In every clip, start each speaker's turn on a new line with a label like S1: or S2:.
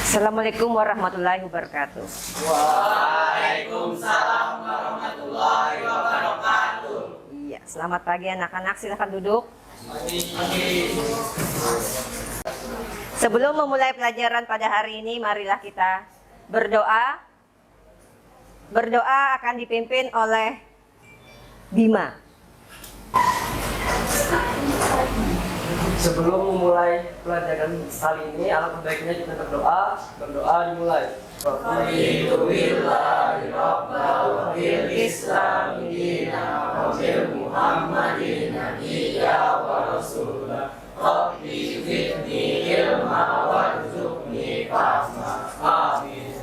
S1: Assalamualaikum warahmatullahi wabarakatuh.
S2: Waalaikumsalam warahmatullahi wabarakatuh.
S1: Iya, selamat pagi anak-anak, silakan duduk. Sebelum memulai pelajaran pada hari ini, marilah kita berdoa. Berdoa akan dipimpin oleh Bima.
S3: Sebelum memulai pelajaran kali ini, alangkah baiknya kita berdoa. Berdoa dimulai.
S2: Raditu billahi rabban wa bil islami dinan wa bil muhammadin nabiyya wa rasulah. Rabbi zidni ilma warzuqni fahma. Amin.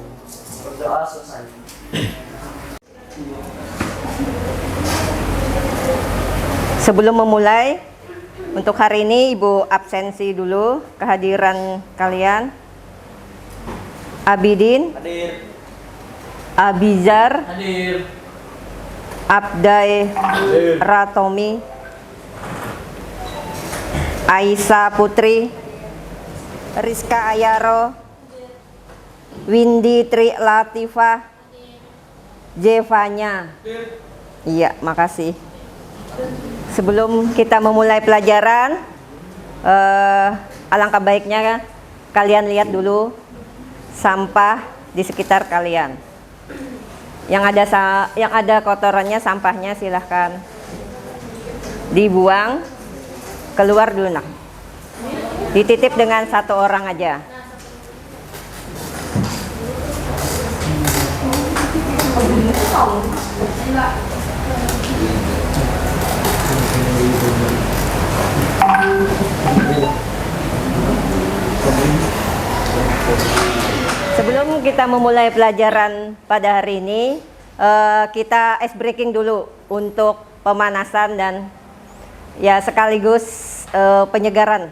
S3: Berdoa selesai.
S1: Sebelum memulai, untuk hari ini Ibu absensi dulu kehadiran kalian. Abidin,
S3: Hadir.
S1: Abizar,
S3: Hadir.
S1: Abdai Ratomi, Aisyah Putri, Rizka Ayaro, Windy Tri Latifah, Jevanya. Iya, makasih. Sebelum kita memulai pelajaran, alangkah baiknya kalian lihat dulu sampah di sekitar kalian. Yang ada kotorannya, sampahnya silahkan dibuang keluar dulu nak. Dititip dengan satu orang aja. Sebelum kita memulai pelajaran pada hari ini, kita ice breaking dulu untuk pemanasan dan ya sekaligus penyegaran.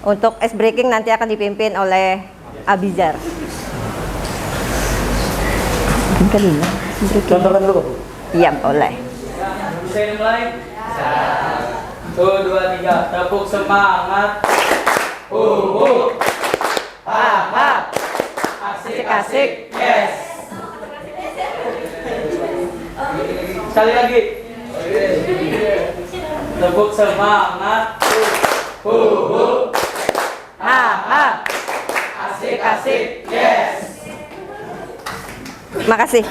S1: Untuk ice breaking nanti akan dipimpin oleh Abizar.
S3: Contohkan dulu.
S1: Iya, boleh.
S3: Bisa dimulai? 1, 2, 3. Tepuk semangat.
S1: Ha. Asik-asik.
S3: Yes. Sekali lagi. Tepuk semangat.
S1: Ha.
S3: Asik-asik. Yes.
S1: Makasih.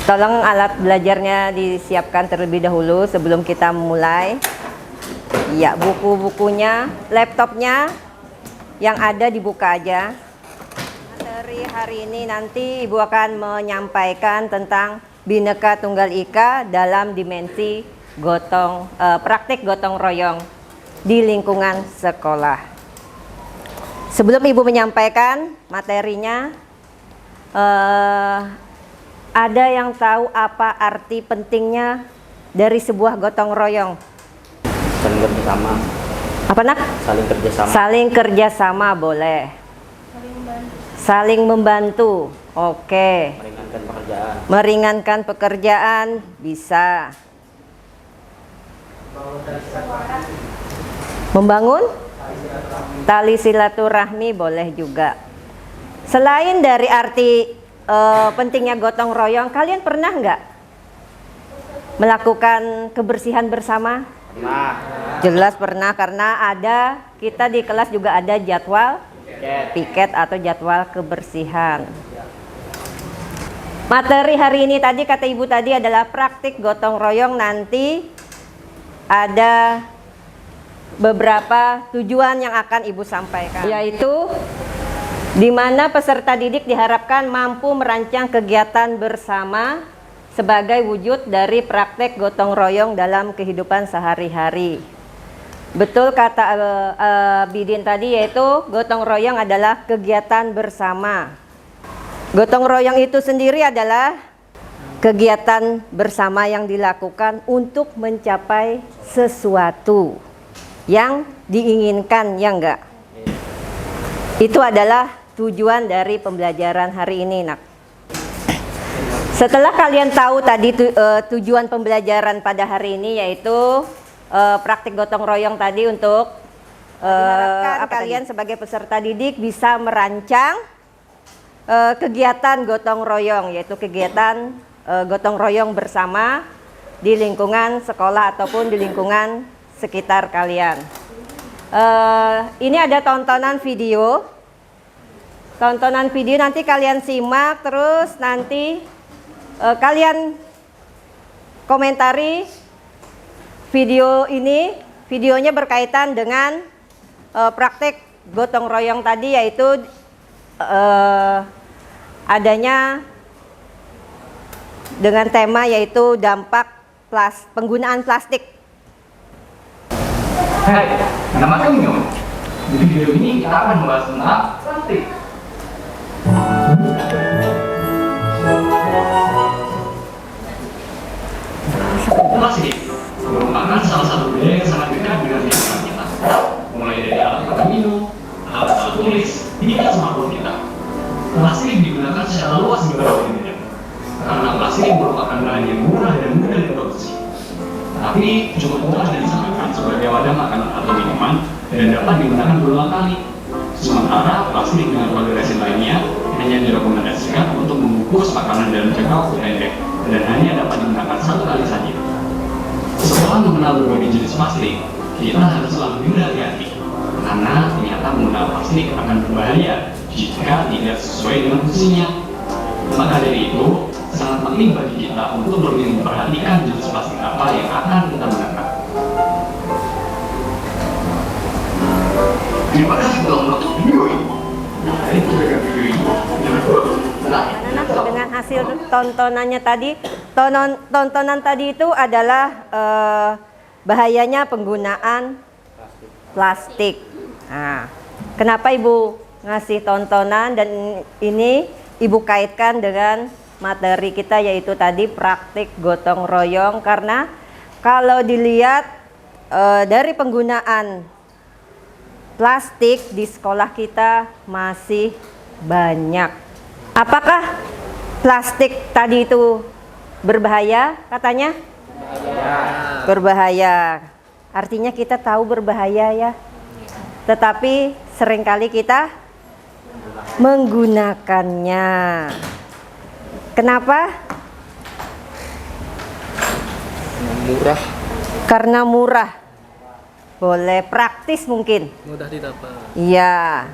S1: Tolong alat belajarnya disiapkan terlebih dahulu sebelum kita memulai. Ya, buku-bukunya, laptopnya yang ada dibuka aja. Materi hari ini nanti Ibu akan menyampaikan tentang Bhinneka Tunggal Ika dalam dimensi praktik gotong royong di lingkungan sekolah. Sebelum Ibu menyampaikan materinya, ada yang tahu apa arti pentingnya dari sebuah gotong royong?
S4: Saling kerjasama.
S1: Apa nak?
S4: Saling kerjasama.
S1: Saling kerjasama boleh. Saling membantu. Oke.
S4: Meringankan pekerjaan.
S1: Meringankan pekerjaan bisa. Membangun tali silaturahmi boleh juga. Selain dari arti pentingnya gotong royong, kalian pernah nggak melakukan kebersihan bersama?
S4: Nah,
S1: Jelas pernah, karena kita di kelas juga ada jadwal piket atau jadwal kebersihan. Materi hari ini tadi kata Ibu tadi adalah praktik gotong royong. Nanti ada beberapa tujuan yang akan Ibu sampaikan, yaitu di mana peserta didik diharapkan mampu merancang kegiatan bersama sebagai wujud dari praktek gotong royong dalam kehidupan sehari-hari. Betul kata Bidin tadi, yaitu gotong royong adalah kegiatan bersama. Gotong royong itu sendiri adalah kegiatan bersama yang dilakukan untuk mencapai sesuatu yang diinginkan, ya enggak? Itu adalah tujuan dari pembelajaran hari ini, nak. Setelah kalian tahu tadi tujuan pembelajaran pada hari ini, yaitu praktik gotong royong tadi untuk kalian sebagai peserta didik bisa merancang kegiatan gotong royong, yaitu kegiatan gotong royong bersama di lingkungan sekolah ataupun di lingkungan sekitar kalian. Ini ada tontonan video. Tontonan video nanti kalian simak, terus nanti kalian komentari video ini. Videonya berkaitan dengan praktek gotong royong tadi, yaitu adanya dengan tema yaitu dampak penggunaan plastik.
S5: Hai, nama Tonyo. Di video ini kita akan membahas tentang plastik. Plastik merupakan salah satu benda yang sangat dekat dengan kehidupan kita. Mulai dari alat makan minum, alat tulis, hingga smartphone kita. Plastik digunakan secara luas di beberapa dunia. Karena plastik merupakan bahan yang murah dan mudah diproduksi. Tapi cukup mudah disampaikan sebagai wadah makanan atau minuman dan dapat digunakan berulang kali. Sementara plastik dengan produk resin lainnya hanya direkomendasikan untuk membungkus makanan dalam jangka waktu pendek dan hanya dapat digunakan satu kali saja. Setelah mengenal berbagai jenis plastik, kita harus selalu berhati-hati karena ternyata penggunaan plastik akan berbahaya jika tidak sesuai dengan fungsinya. Maka dari itu, sangat penting bagi kita untuk lebih memperhatikan jenis plastik apa yang akan kita gunakan. Terima kasih telah menonton video ini. Mari kita lihat video ini.
S1: Dengan hasil tontonannya tadi, tontonan tadi itu adalah bahayanya penggunaan plastik. Nah, kenapa Ibu ngasih tontonan dan ini Ibu kaitkan dengan materi kita yaitu tadi praktik gotong royong, karena kalau dilihat dari penggunaan plastik di sekolah kita masih banyak. Apakah plastik tadi itu berbahaya katanya? Berbahaya. Artinya kita tahu berbahaya ya. Tetapi seringkali kita menggunakannya. Kenapa?
S3: Murah.
S1: Karena murah. Boleh praktis mungkin.
S3: Mudah didapat.
S1: Iya.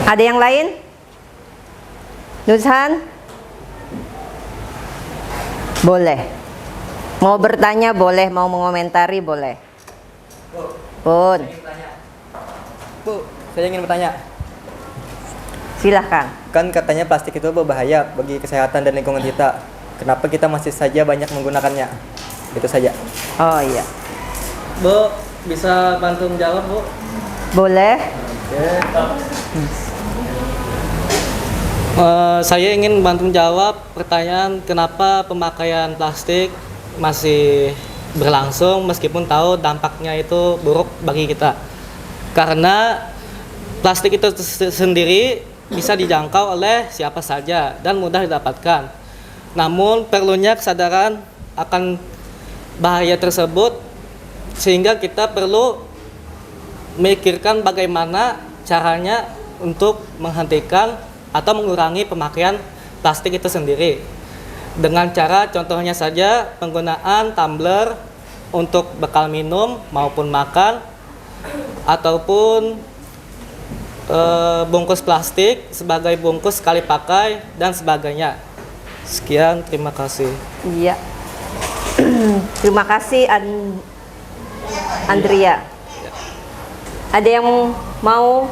S1: Ada yang lain? Nuzhan? Boleh. Mau bertanya boleh, mau mengomentari boleh. Pun.
S6: Bu, saya ingin bertanya.
S1: Silahkan.
S6: Kan katanya plastik itu berbahaya bagi kesehatan dan lingkungan kita. Kenapa kita masih saja banyak menggunakannya? Itu saja.
S1: Oh iya.
S3: Bu, bisa bantu menjawab, Bu?
S1: Boleh.
S7: Saya ingin bantu menjawab pertanyaan kenapa pemakaian plastik masih berlangsung meskipun tahu dampaknya itu buruk bagi kita. Karena plastik itu sendiri bisa dijangkau oleh siapa saja dan mudah didapatkan. Namun perlunya kesadaran akan bahaya tersebut sehingga kita perlu memikirkan bagaimana caranya untuk menghentikan atau mengurangi pemakaian plastik itu sendiri. Dengan cara contohnya saja penggunaan tumbler untuk bekal minum maupun makan, ataupun bungkus plastik sebagai bungkus sekali pakai dan sebagainya. Sekian, terima kasih.
S1: Iya. Terima kasih Andrea. Ada yang mau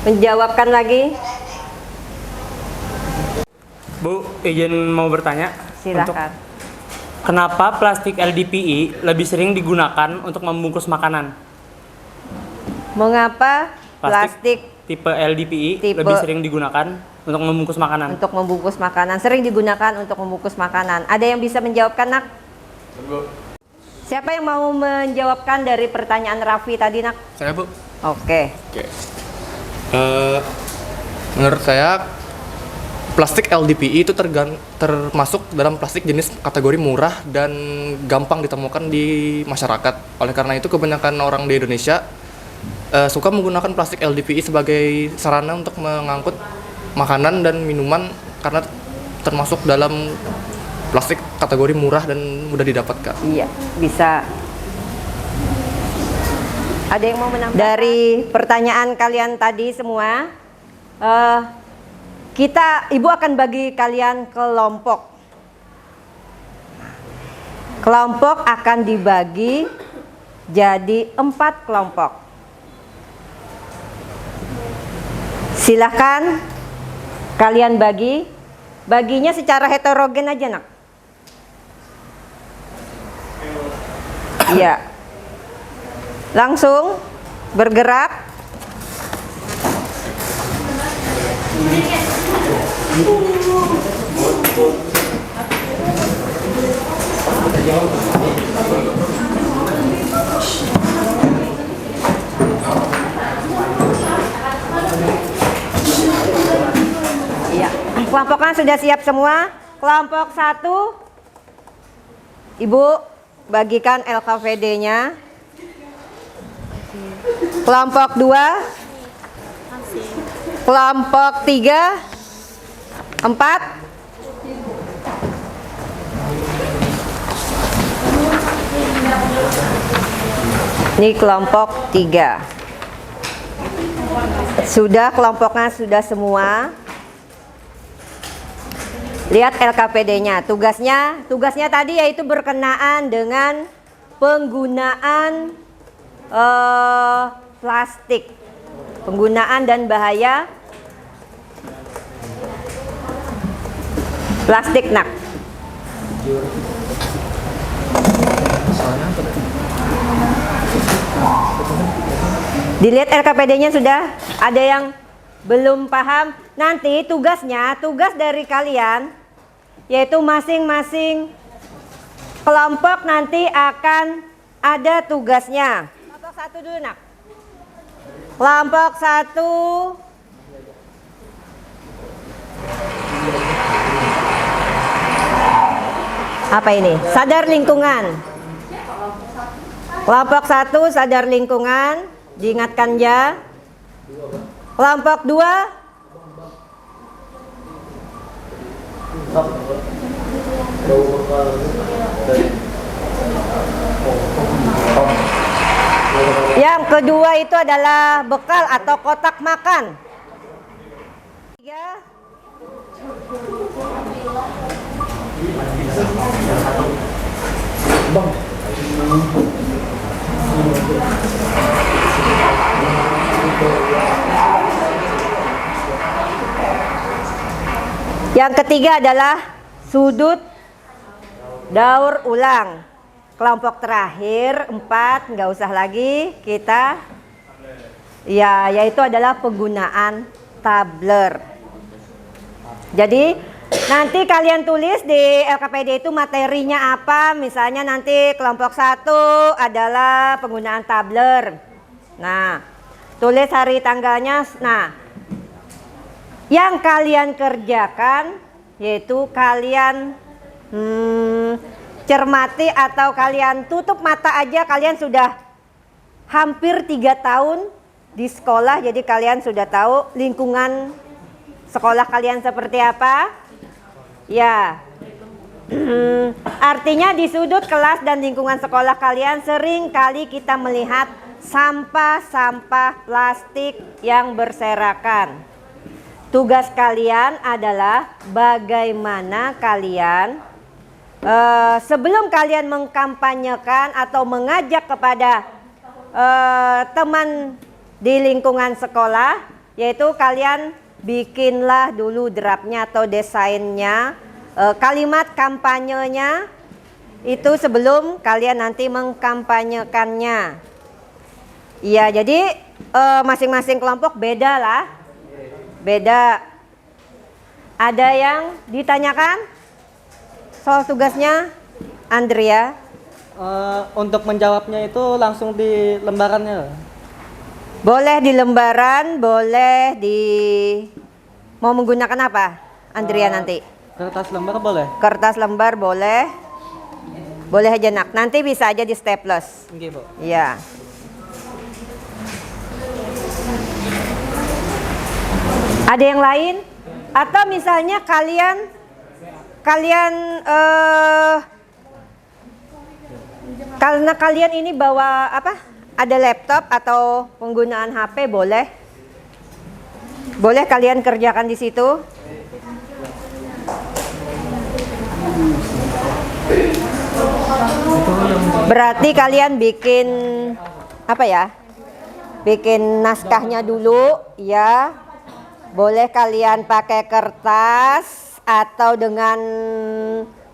S1: menjawabkan lagi?
S8: Bu, izin mau bertanya.
S1: Silakan.
S8: Kenapa plastik LDPE lebih sering digunakan untuk membungkus makanan?
S1: Mengapa plastik
S8: tipe LDPE lebih sering digunakan untuk membungkus makanan?
S1: untuk membungkus makanan? Sering digunakan untuk membungkus makanan. Ada yang bisa menjawabkan, Nak? Siapa yang mau menjawabkan dari pertanyaan Raffi tadi, Nak?
S9: Saya, Bu.
S1: Oke.
S9: Menurut saya Plastik LDPE itu termasuk dalam plastik jenis kategori murah dan gampang ditemukan di masyarakat. Oleh karena itu kebanyakan orang di Indonesia suka menggunakan plastik LDPE sebagai sarana untuk mengangkut makanan dan minuman karena termasuk dalam plastik kategori murah dan mudah didapatkan.
S1: Iya, bisa. Ada yang mau menambahkan? Dari pertanyaan kalian tadi semua, Ibu akan bagi kalian kelompok. Kelompok akan dibagi jadi 4 kelompok. Silahkan kalian baginya secara heterogen aja, nak. Iya. Langsung bergerak. Iya, kelompoknya sudah siap semua. Kelompok 1, Ibu bagikan LKVD-nya. Kelompok 2, kelompok 3, 4. Ini kelompok 3. Sudah, kelompoknya sudah semua. Lihat LKPD-nya. Tugasnya tadi yaitu berkenaan dengan penggunaan plastik. Penggunaan dan bahaya plastik, nak. Dilihat LKPD-nya sudah. Ada yang belum paham? Nanti tugas dari kalian yaitu masing-masing kelompok nanti akan ada tugasnya. Kelompok 1 dulu, nak. Kelompok 1 apa ini? Sadar lingkungan. Kelompok 1 sadar lingkungan, diingatkan ya. Kelompok 2 yang kedua itu adalah bekal atau kotak makan. 3 yang ketiga adalah sudut daur ulang. Kelompok terakhir 4, nggak usah lagi kita, ya, yaitu adalah penggunaan tabler. Jadi nanti kalian tulis di LKPD itu materinya apa. Misalnya nanti kelompok 1 adalah penggunaan tabler. Nah, tulis hari tanggalnya. Nah, yang kalian kerjakan yaitu kalian cermati atau kalian tutup mata aja. Kalian sudah hampir 3 tahun di sekolah, jadi kalian sudah tahu lingkungan sekolah kalian seperti apa. Ya, artinya di sudut kelas dan lingkungan sekolah kalian sering kali kita melihat sampah-sampah plastik yang berserakan. Tugas kalian adalah bagaimana kalian sebelum kalian mengkampanyekan atau mengajak kepada teman di lingkungan sekolah, yaitu kalian bikinlah dulu draftnya atau desainnya, kalimat kampanyenya itu sebelum kalian nanti mengkampanyekannya. Iya, jadi masing-masing kelompok beda lah, beda. Ada yang ditanyakan soal tugasnya, Andrea?
S7: Untuk menjawabnya itu langsung di lembarannya.
S1: Boleh di lembaran, boleh di... Mau menggunakan apa, Andrea nanti?
S7: Kertas lembar boleh?
S1: Kertas lembar boleh. Boleh aja nak. Nanti bisa aja di staples.
S7: Oke, Bu.
S1: Iya. Ada yang lain? Atau misalnya kalian karena kalian ini bawa apa? Ada laptop atau penggunaan HP boleh? Boleh kalian kerjakan di situ? Berarti kalian bikin apa ya? Bikin naskahnya dulu ya. Boleh kalian pakai kertas atau dengan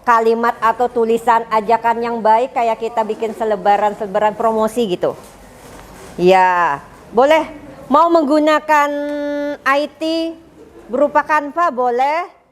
S1: kalimat atau tulisan ajakan yang baik kayak kita bikin selebaran promosi gitu. Ya, boleh. Mau menggunakan IT berupa Canva boleh.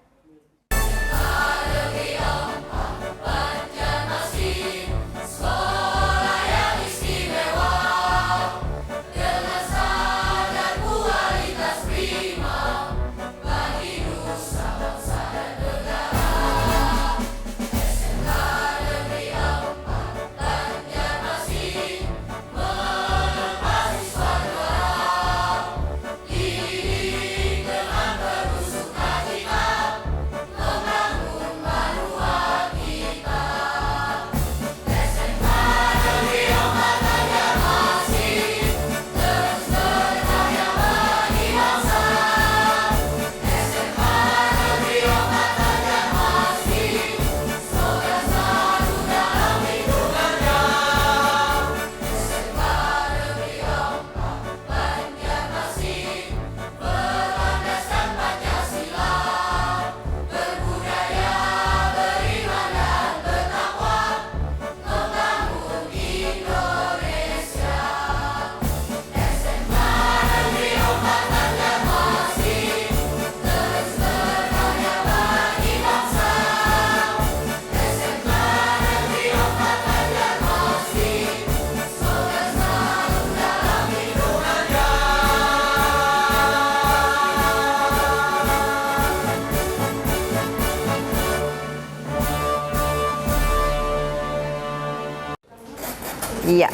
S1: Iya.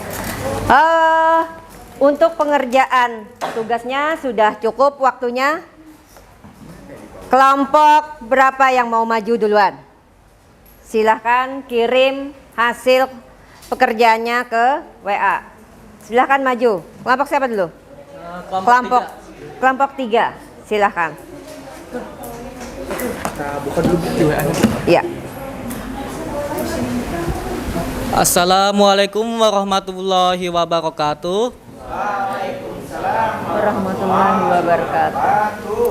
S1: Untuk pengerjaan tugasnya sudah cukup waktunya. Kelompok berapa yang mau maju duluan? Silahkan kirim hasil pekerjaannya ke WA. Silahkan maju. Kelompok siapa dulu? Kelompok 3. Silahkan.
S9: Buka dulu di WA-nya.
S1: Iya.
S7: Assalamualaikum warahmatullahi wabarakatuh.
S1: Warahmatullahi wabarakatuh.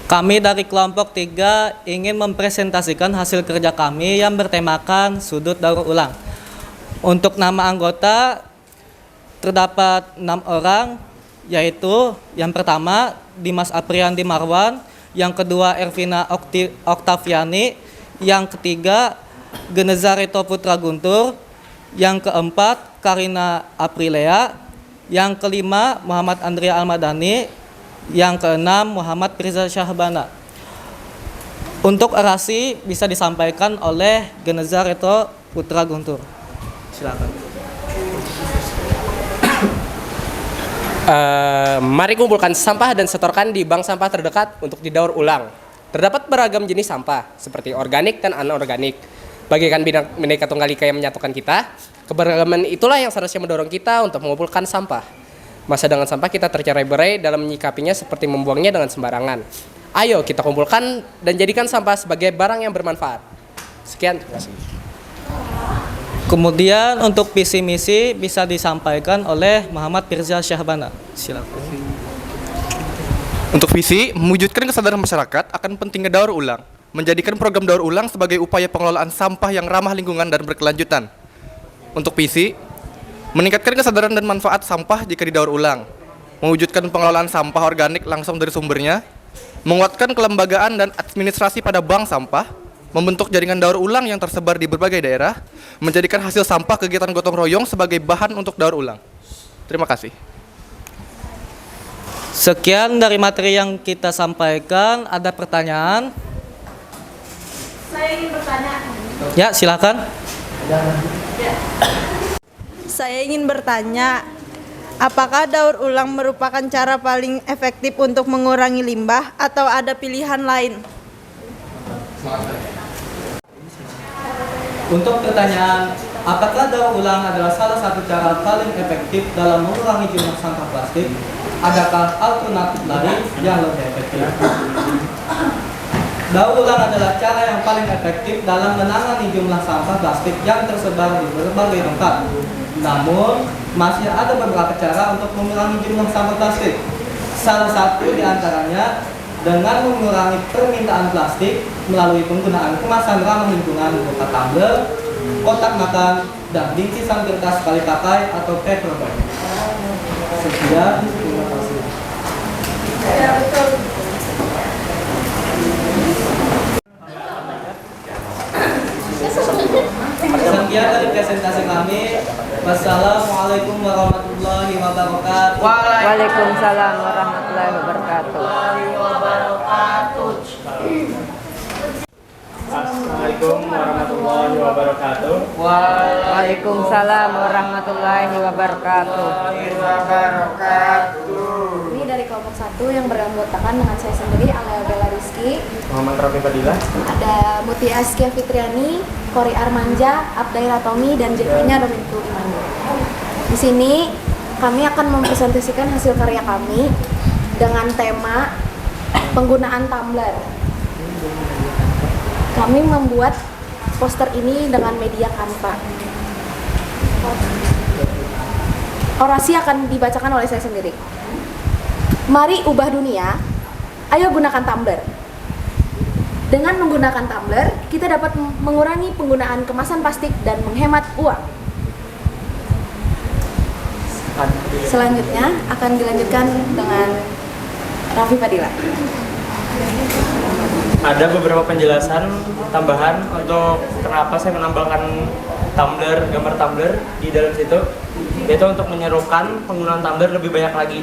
S7: Kami dari kelompok 3 ingin mempresentasikan hasil kerja kami yang bertemakan sudut daur ulang. Untuk nama anggota terdapat 6 orang, yaitu yang pertama Dimas Apriandi Marwan, yang kedua Ervina Oktaviani, yang ketiga Genezarito Putra Guntur, yang keempat Karina Aprilea, yang kelima Muhammad Andrea Almadani, yang keenam Muhammad Firza Syahbana. Untuk orasi bisa disampaikan oleh Genezarito Putra Guntur. Silakan.
S10: Mari kumpulkan sampah dan setorkan di bank sampah terdekat untuk didaur ulang. Terdapat beragam jenis sampah seperti organik dan anorganik. Bagaikan Bhinneka Tunggal Ika yang menyatukan kita, keberagaman itulah yang seharusnya mendorong kita untuk mengumpulkan sampah. Masa dengan sampah kita tercerai-berai dalam menyikapinya seperti membuangnya dengan sembarangan. Ayo kita kumpulkan dan jadikan sampah sebagai barang yang bermanfaat. Sekian, terima kasih.
S7: Kemudian untuk visi misi bisa disampaikan oleh Muhammad Firza Syahbana. Silakan.
S9: Untuk visi, mewujudkan kesadaran masyarakat akan pentingnya daur ulang. Menjadikan program daur ulang sebagai upaya pengelolaan sampah yang ramah lingkungan dan berkelanjutan. Untuk visi, meningkatkan kesadaran dan manfaat sampah jika didaur ulang. Mewujudkan pengelolaan sampah organik langsung dari sumbernya. Menguatkan kelembagaan dan administrasi pada bank sampah. Membentuk jaringan daur ulang yang tersebar di berbagai daerah. Menjadikan hasil sampah kegiatan gotong royong sebagai bahan untuk daur ulang. Terima kasih.
S7: Sekian dari materi yang kita sampaikan. Ada pertanyaan?
S11: Saya ingin bertanya.
S7: Ya, silakan.
S11: Saya ingin bertanya, apakah daur ulang merupakan cara paling efektif untuk mengurangi limbah atau ada pilihan lain?
S7: Untuk pertanyaan, apakah daur ulang adalah salah satu cara paling efektif dalam mengurangi jumlah sampah plastik? Adakah alternatif lain yang lebih efektif? Daur ulang adalah cara yang paling efektif dalam menangani jumlah sampah plastik yang tersebar di berbagai tempat. Namun, masih ada beberapa cara untuk mengurangi jumlah sampah plastik. Salah satu di antaranya dengan mengurangi permintaan plastik melalui penggunaan kemasan ramah lingkungan berupa tumbler, kotak makan, dan bingkisan kertas sekali pakai atau paper bag. Sekian, terima kasih. Sekian dari presentasi kami. Wassalamualaikum warahmatullahi wabarakatuh.
S1: Waalaikumsalam warahmatullahi wabarakatuh.
S8: Assalamualaikum warahmatullahi wabarakatuh.
S1: Waalaikumsalam warahmatullahi wabarakatuh.
S12: Ini dari kelompok 1 yang beranggotakan dengan saya sendiri, Alea Bella Rizky,
S8: Muhammad Rafi Fadilah.
S12: ada Mutia Askia Fitriani, Kori Armanja, Abdaira Tommy, dan JP-nya Dominiku Imani. Di sini kami akan mempresentasikan hasil karya kami dengan tema penggunaan tumbler. Kami membuat poster ini dengan media Canva. Orasi akan dibacakan oleh saya sendiri. Mari ubah dunia, ayo gunakan tumbler. Dengan menggunakan tumbler, kita dapat mengurangi penggunaan kemasan plastik dan menghemat uang. Selanjutnya akan dilanjutkan dengan Raffi Fadilah.
S8: Ada beberapa penjelasan tambahan untuk kenapa saya menambahkan tumbler, gambar tumbler di dalam situ, yaitu untuk menyerukan penggunaan tumbler lebih banyak lagi.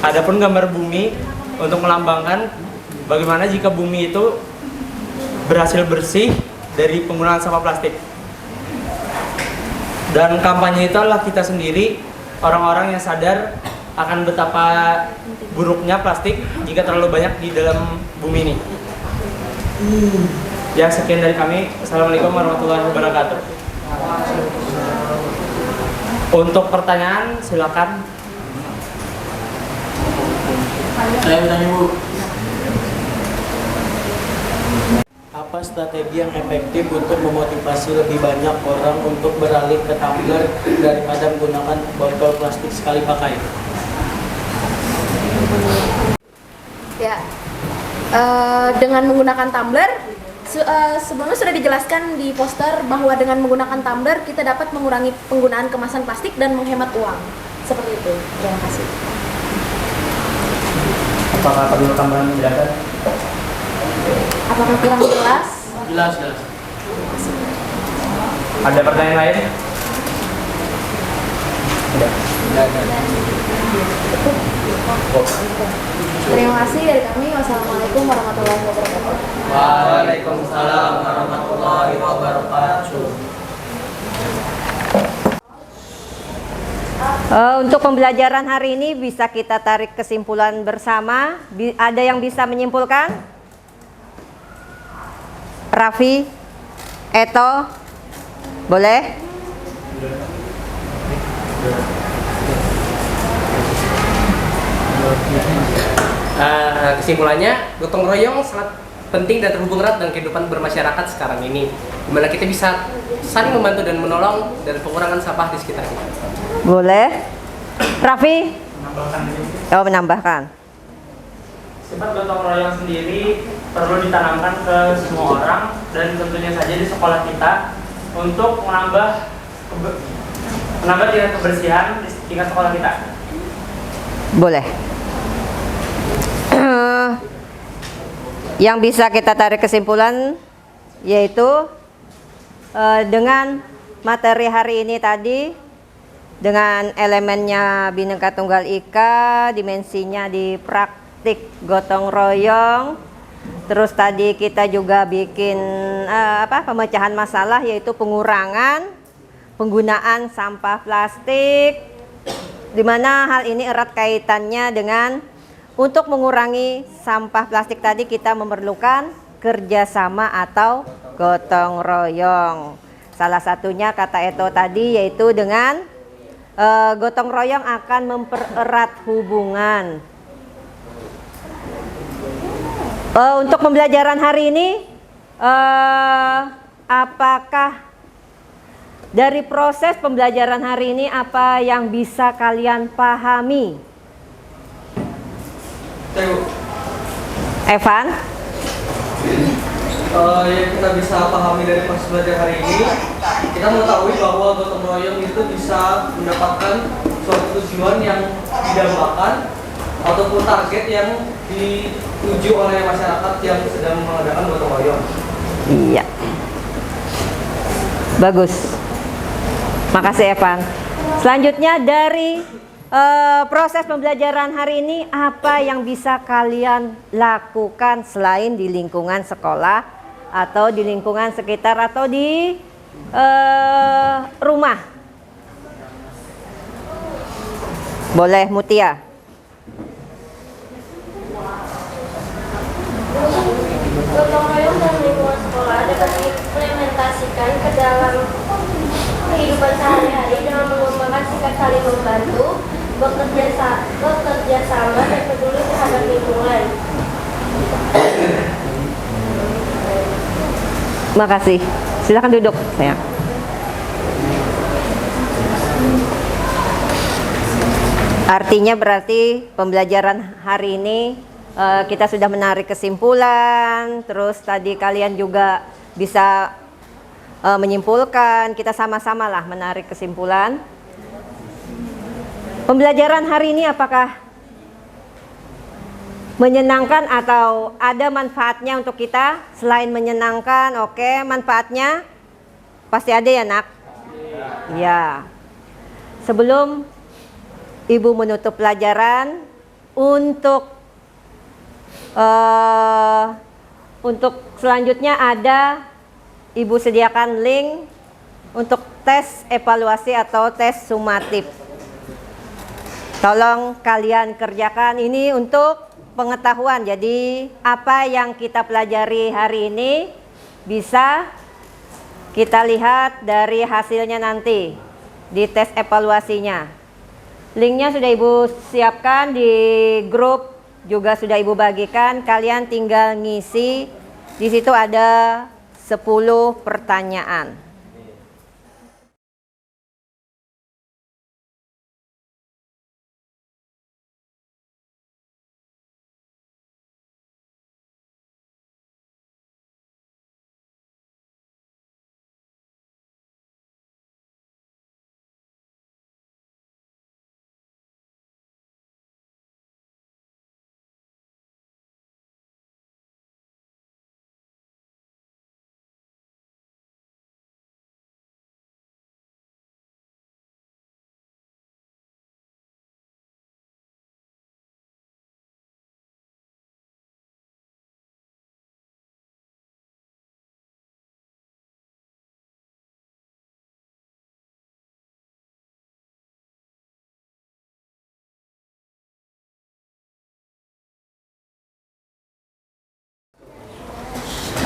S8: Adapun gambar bumi untuk melambangkan bagaimana jika bumi itu berhasil bersih dari penggunaan sampah plastik. Dan kampanye itu adalah kita sendiri, orang-orang yang sadar akan betapa buruknya plastik jika terlalu banyak di dalam bumi ini. Ya, sekian dari kami. Assalamualaikum warahmatullahi wabarakatuh. Untuk pertanyaan, silakan.
S4: Saya bertanya, Bu. Apa strategi yang efektif untuk memotivasi lebih banyak orang untuk beralih ke tumbler daripada menggunakan botol plastik sekali pakai?
S12: Ya, dengan menggunakan tumbler, sebelumnya sudah dijelaskan di poster bahwa dengan menggunakan tumbler kita dapat mengurangi penggunaan kemasan plastik dan menghemat uang. Seperti itu. Terima kasih.
S8: Apakah perlu tambahan penjelasan?
S12: Apakah kurang jelas?
S8: Jelas. Ada pertanyaan lain?
S12: Terima kasih dari kami. Wassalamualaikum warahmatullahi wabarakatuh.
S2: Waalaikumsalam warahmatullahi wabarakatuh.
S1: Untuk pembelajaran hari ini bisa kita tarik kesimpulan bersama. Ada yang bisa menyimpulkan? Raffi, Eto, boleh?
S10: Kesimpulannya, gotong royong sangat penting dan terhubung erat dengan kehidupan bermasyarakat sekarang ini, di mana kita bisa saling membantu dan menolong dan pengurangan sampah di sekitar kita.
S1: Boleh. Raffi? Menambahkan.
S8: Sifat gotong royong sendiri perlu ditanamkan ke semua orang dan tentunya saja di sekolah kita untuk menambah tingkat kebersihan di tingkat sekolah kita.
S1: Boleh. Yang bisa kita tarik kesimpulan yaitu dengan materi hari ini tadi, dengan elemennya Bhinneka Tunggal Ika, dimensinya di praktik gotong royong, Terus tadi kita juga bikin pemecahan masalah, yaitu pengurangan penggunaan sampah plastik, di mana hal ini erat kaitannya dengan untuk mengurangi sampah plastik tadi kita memerlukan kerjasama atau gotong royong. Salah satunya kata Eto tadi yaitu dengan gotong royong akan mempererat hubungan. Untuk pembelajaran hari ini, apakah dari proses pembelajaran hari ini apa yang bisa kalian pahami? Evan?
S3: Yang kita bisa pahami dari proses belajar hari ini, kita mengetahui bahwa gotong royong itu bisa mendapatkan suatu tujuan yang didambakan ataupun target yang dituju oleh masyarakat yang sedang mengadakan gotong royong.
S1: Iya. Bagus. Makasih Evan. Selanjutnya dari proses pembelajaran hari ini, apa yang bisa kalian lakukan selain di lingkungan sekolah atau di lingkungan sekitar atau di rumah? Boleh Mutia.
S13: Gotong royong dan lingkungan sekolah dapat diimplementasikan ke dalam kehidupan sehari-hari dengan mengembangkan sikap saling membantu, bekerja sama dan peduli terhadap lingkungan.
S1: Makasih. Silakan duduk, sayang. Artinya berarti pembelajaran hari ini kita sudah menarik kesimpulan, terus tadi kalian juga bisa menyimpulkan, kita sama-sama lah menarik kesimpulan. Pembelajaran hari ini apakah menyenangkan atau ada manfaatnya untuk kita? Selain menyenangkan, oke, manfaatnya pasti ada ya nak? Ya. Sebelum Ibu menutup pelajaran, untuk selanjutnya ada Ibu sediakan link untuk tes evaluasi atau tes sumatif. Tolong kalian kerjakan ini untuk pengetahuan. Jadi apa yang kita pelajari hari ini bisa kita lihat dari hasilnya nanti di tes evaluasinya. Linknya sudah Ibu siapkan di grup, juga sudah Ibu bagikan. Kalian tinggal ngisi. Di situ ada 10 pertanyaan.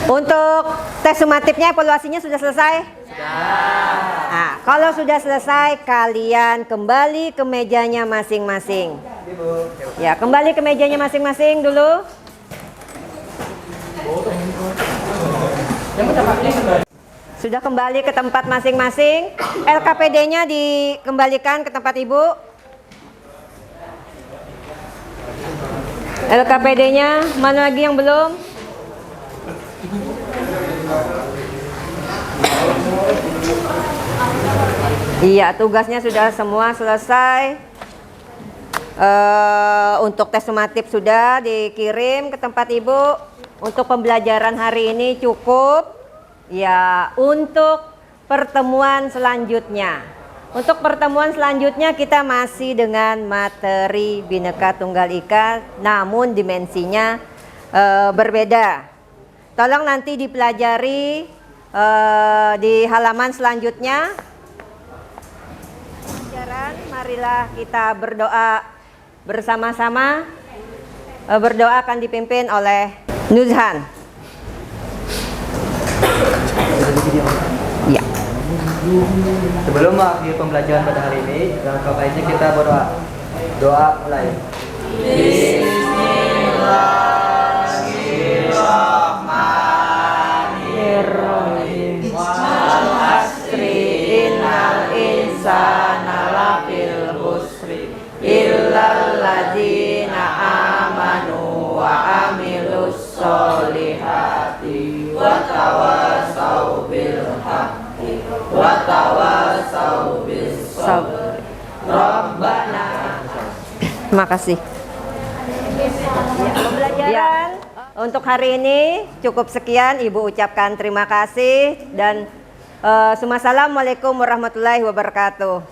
S1: Untuk tes sumatifnya, evaluasinya sudah selesai? Sudah. Nah, kalau sudah selesai, kalian kembali ke mejanya masing-masing. Ya, kembali ke mejanya masing-masing dulu. Sudah kembali ke tempat masing-masing. LKPD-nya dikembalikan ke tempat Ibu. LKPD-nya mana lagi yang belum? Iya, tugasnya sudah semua selesai. Untuk tes sumatif sudah dikirim ke tempat Ibu. Untuk pembelajaran hari ini cukup. Ya, untuk pertemuan selanjutnya. Untuk pertemuan selanjutnya kita masih dengan materi Bhinneka Tunggal Ika, namun dimensinya berbeda. Tolong nanti dipelajari di halaman selanjutnya. Marilah kita berdoa bersama-sama. Berdoa akan dipimpin oleh Nuzhan. Ya.
S6: Sebelum mengakhiri pembelajaran pada hari ini, langkah baiknya kita berdoa. Doa mulai.
S1: Bismillahirrahmanirrahim. Wal asri innal insana lafil khusri illal ladzina amanu wa amilus solihati wa tawasau bil haqqi wa tawasau bis sabr. Rabbana. Terima kasih. Pembelajaran untuk hari ini cukup sekian. Ibu ucapkan terima kasih dan assalamualaikum warahmatullahi wabarakatuh.